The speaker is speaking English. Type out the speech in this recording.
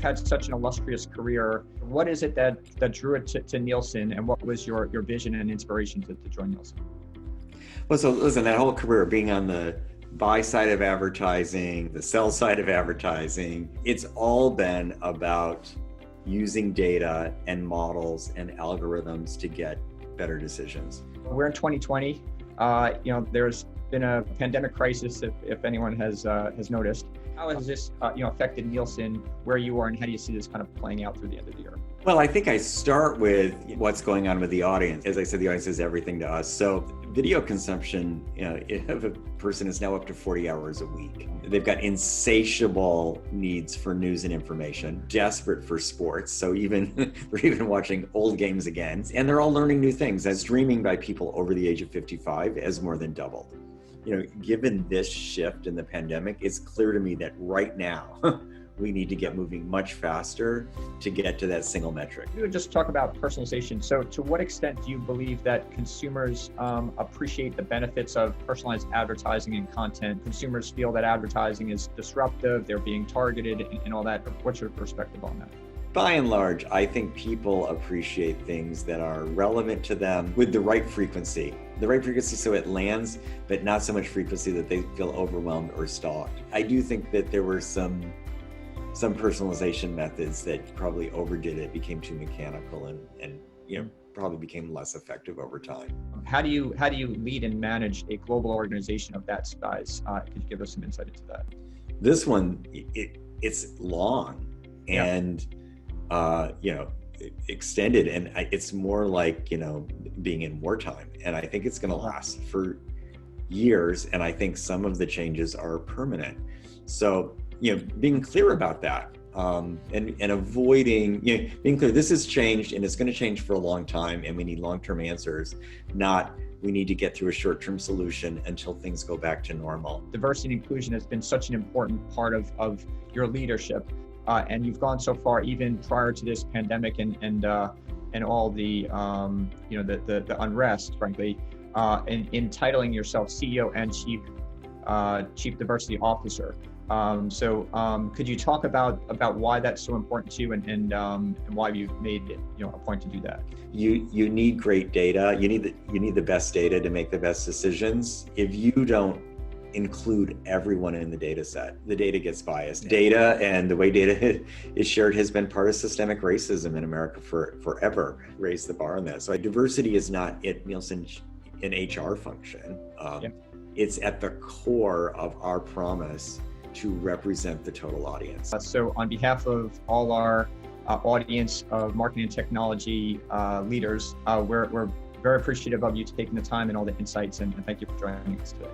had such an illustrious career. What is it that drew it to Nielsen, and what was your vision and inspiration to join Nielsen? Well, so listen, that whole career being on the buy side of advertising, the sell side of advertising, it's all been about using data and models and algorithms to get better decisions. We're in 2020. There's been a pandemic crisis, if anyone has noticed. How has this affected Nielsen, where you are, and how do you see this kind of playing out through the end of the year? Well, I think I start with what's going on with the audience. As I said, the audience is everything to us. So video consumption, if a person is now up to 40 hours a week, they've got insatiable needs for news and information, desperate for sports. So they're even watching old games again, and they're all learning new things. As streaming by people over the age of 55 has more than doubled. Given this shift in the pandemic, it's clear to me that right now, we need to get moving much faster to get to that single metric. We would just talk about personalization. So to what extent do you believe that consumers appreciate the benefits of personalized advertising and content? Consumers feel that advertising is disruptive, they're being targeted and all that. What's your perspective on that? By and large, I think people appreciate things that are relevant to them with the right frequency. The right frequency so it lands, but not so much frequency that they feel overwhelmed or stalked. I do think that there were some personalization methods that probably overdid it, became too mechanical, and probably became less effective over time. How do you lead and manage a global organization of that size? Could you give us some insight into that? This one, it's long and extended, and it's more like being in wartime, and I think it's going to last for years, and I think some of the changes are permanent. So being clear about that, and avoiding, being clear, this has changed and it's going to change for a long time, and we need long-term answers, not we need to get through a short-term solution until things go back to normal. Diversity and inclusion has been such an important part of your leadership, and you've gone so far even prior to this pandemic and all the the unrest, frankly, in titling yourself CEO and Chief Diversity Officer. Could you talk about why that's so important to you, and why you've made it a point to do that? You need great data. You need the best data to make the best decisions. If you don't include everyone in the data set, the data gets biased. Data and the way data is shared has been part of systemic racism in America forever. Raise the bar on that. So diversity is not at Nielsen an HR function. It's at the core of our promise to represent the total audience. So on behalf of all our audience of marketing and technology leaders, we're very appreciative of you taking the time and all the insights, and thank you for joining us today.